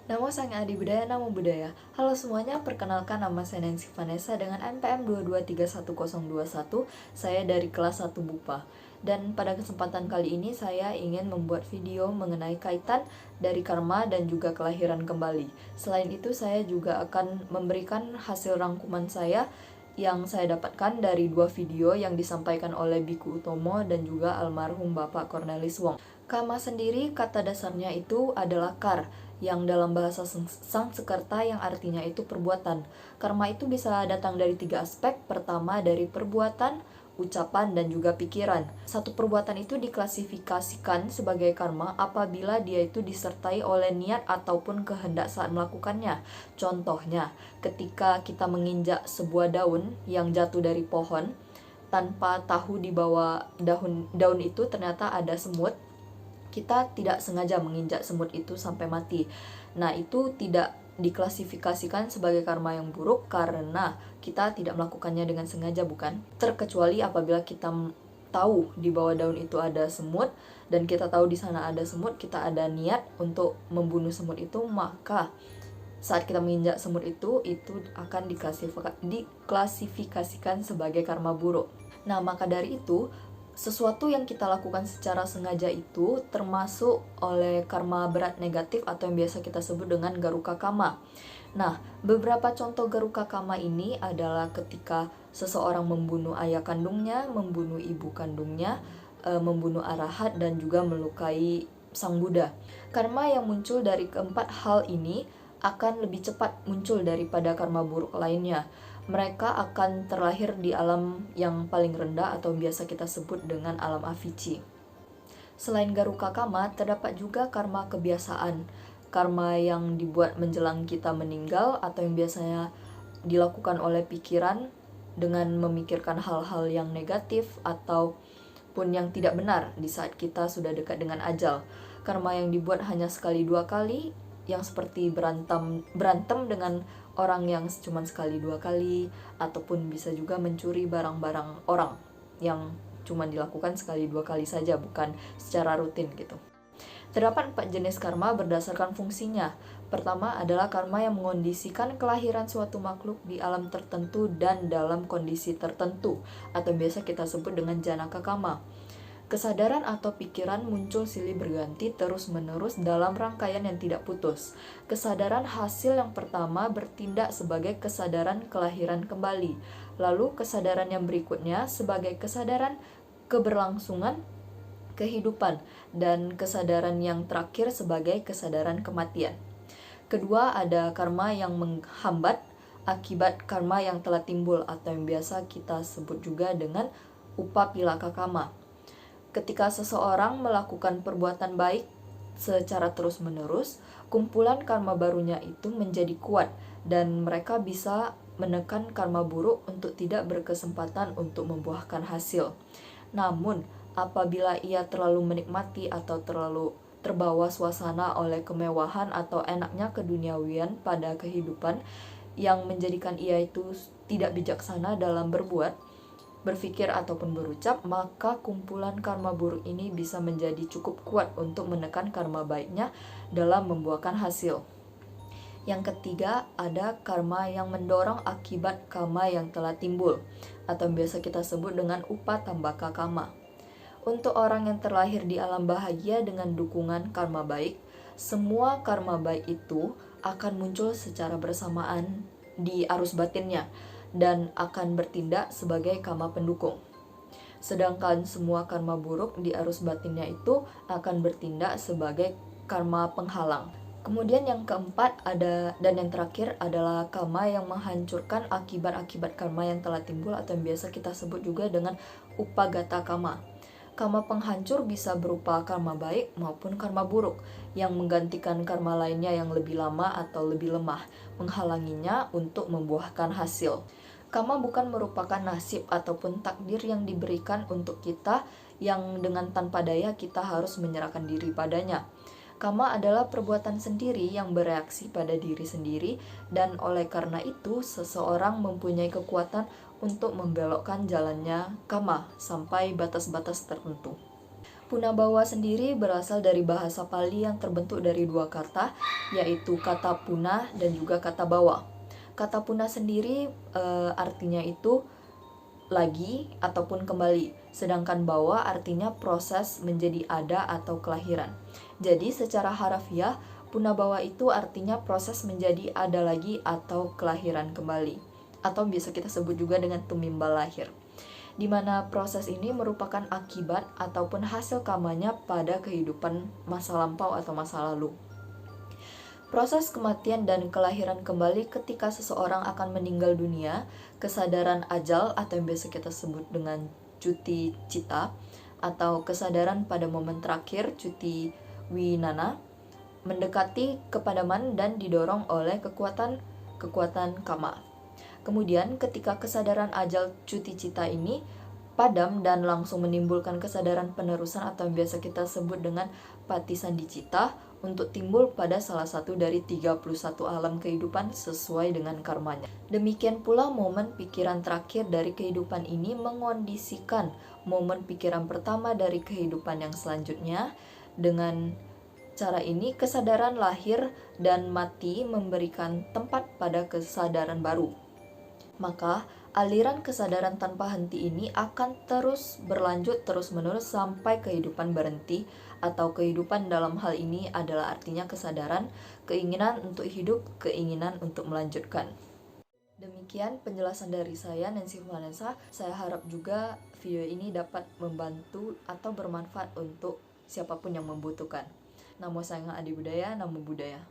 Namo Sang Adi Budaya, Namo Buddhaya. Halo semuanya, perkenalkan nama saya Nancy Vanessa dengan NPM 2231021. Saya dari kelas 1 BUPA. Dan pada kesempatan kali ini saya ingin membuat video mengenai kaitan dari karma dan juga kelahiran kembali. Selain itu saya juga akan memberikan hasil rangkuman saya yang saya dapatkan dari 2 video yang disampaikan oleh Biku Utomo dan juga almarhum Bapak Cornelis Wong. Karma sendiri kata dasarnya itu adalah kar, yang dalam bahasa Sanskerta yang artinya itu perbuatan. Karma itu bisa datang dari 3 aspek. Pertama dari perbuatan, ucapan, dan juga pikiran. Satu perbuatan itu diklasifikasikan sebagai karma apabila dia itu disertai oleh niat ataupun kehendak saat melakukannya. Contohnya, ketika kita menginjak sebuah daun yang jatuh dari pohon, tanpa tahu di bawah daun itu ternyata ada semut, kita tidak sengaja menginjak semut itu sampai mati. Nah, itu tidak diklasifikasikan sebagai karma yang buruk karena kita tidak melakukannya dengan sengaja, bukan? Terkecuali apabila kita tahu di bawah daun itu ada semut dan kita tahu di sana ada semut, kita ada niat untuk membunuh semut itu, maka saat kita menginjak semut itu akan diklasifikasikan sebagai karma buruk. Nah, maka dari itu sesuatu yang kita lakukan secara sengaja itu termasuk oleh karma berat negatif atau yang biasa kita sebut dengan garuka kama. Nah, beberapa contoh garuka kama ini adalah ketika seseorang membunuh ayah kandungnya, membunuh ibu kandungnya, membunuh arahat, dan juga melukai sang Buddha. Karma yang muncul dari keempat hal ini akan lebih cepat muncul daripada karma buruk lainnya. Mereka akan terlahir di alam yang paling rendah atau biasa kita sebut dengan alam avici. Selain garuka kama, terdapat juga karma kebiasaan. Karma yang dibuat menjelang kita meninggal atau yang biasanya dilakukan oleh pikiran dengan memikirkan hal-hal yang negatif ataupun yang tidak benar di saat kita sudah dekat dengan ajal. Karma yang dibuat hanya sekali dua kali, yang seperti berantem dengan orang yang cuma sekali dua kali, ataupun bisa juga mencuri barang-barang orang yang cuma dilakukan sekali dua kali saja, bukan secara rutin gitu. Terdapat 4 jenis karma berdasarkan fungsinya. Pertama adalah karma yang mengondisikan kelahiran suatu makhluk di alam tertentu dan dalam kondisi tertentu, atau biasa kita sebut dengan janaka kama. Kesadaran atau pikiran muncul silih berganti terus-menerus dalam rangkaian yang tidak putus. Kesadaran hasil yang pertama bertindak sebagai kesadaran kelahiran kembali. Lalu kesadaran yang berikutnya sebagai kesadaran keberlangsungan kehidupan. Dan kesadaran yang terakhir sebagai kesadaran kematian. Kedua, ada karma yang menghambat akibat karma yang telah timbul atau yang biasa kita sebut juga dengan upapilaka kama. Ketika seseorang melakukan perbuatan baik secara terus-menerus, kumpulan karma barunya itu menjadi kuat dan mereka bisa menekan karma buruk untuk tidak berkesempatan untuk membuahkan hasil. Namun, apabila ia terlalu menikmati atau terlalu terbawa suasana oleh kemewahan atau enaknya keduniawian pada kehidupan yang menjadikan ia itu tidak bijaksana dalam berpikir ataupun berucap, maka kumpulan karma buruk ini bisa menjadi cukup kuat untuk menekan karma baiknya dalam membuahkan hasil. Yang ketiga, ada karma yang mendorong akibat karma yang telah timbul, atau biasa kita sebut dengan upatambaka kama. Untuk orang yang terlahir di alam bahagia dengan dukungan karma baik, semua karma baik itu akan muncul secara bersamaan di arus batinnya dan akan bertindak sebagai karma pendukung. Sedangkan semua karma buruk di arus batinnya itu akan bertindak sebagai karma penghalang. Kemudian yang keempat dan yang terakhir adalah karma yang menghancurkan akibat-akibat karma yang telah timbul atau yang biasa kita sebut juga dengan upagata karma. Karma penghancur bisa berupa karma baik maupun karma buruk yang menggantikan karma lainnya yang lebih lama atau lebih lemah, menghalanginya untuk membuahkan hasil. Karma bukan merupakan nasib ataupun takdir yang diberikan untuk kita yang dengan tanpa daya kita harus menyerahkan diri padanya. Karma adalah perbuatan sendiri yang bereaksi pada diri sendiri dan oleh karena itu seseorang mempunyai kekuatan untuk membelokkan jalannya karma sampai batas-batas tertentu. Punabawa sendiri berasal dari bahasa Pali yang terbentuk dari dua kata, yaitu kata punah dan juga kata bawa. Kata punah sendiri artinya itu lagi ataupun kembali, sedangkan bawa artinya proses menjadi ada atau kelahiran. Jadi secara harafiah, punabawa itu artinya proses menjadi ada lagi atau kelahiran kembali, atau bisa kita sebut juga dengan tumimbal lahir, di mana proses ini merupakan akibat ataupun hasil kamanya pada kehidupan masa lampau atau masa lalu. Proses kematian dan kelahiran kembali ketika seseorang akan meninggal dunia, kesadaran ajal atau yang biasa kita sebut dengan cuti cita, atau kesadaran pada momen terakhir cuti winana, mendekati kepadaman dan didorong oleh kekuatan kama. Kemudian ketika kesadaran ajal cuti cita ini padam dan langsung menimbulkan kesadaran penerusan atau yang biasa kita sebut dengan patisandicita untuk timbul pada salah satu dari 31 alam kehidupan sesuai dengan karmanya. Demikian pula momen pikiran terakhir dari kehidupan ini mengondisikan momen pikiran pertama dari kehidupan yang selanjutnya. Dengan cara ini kesadaran lahir dan mati memberikan tempat pada kesadaran baru. Maka aliran kesadaran tanpa henti ini akan terus berlanjut terus-menerus sampai kehidupan berhenti, atau kehidupan dalam hal ini adalah artinya kesadaran, keinginan untuk hidup, keinginan untuk melanjutkan. Demikian penjelasan dari saya, Nancy Vanessa. Saya harap juga video ini dapat membantu atau bermanfaat untuk siapapun yang membutuhkan. Namo Saengga Adi Budaya, Namo Buddhaya.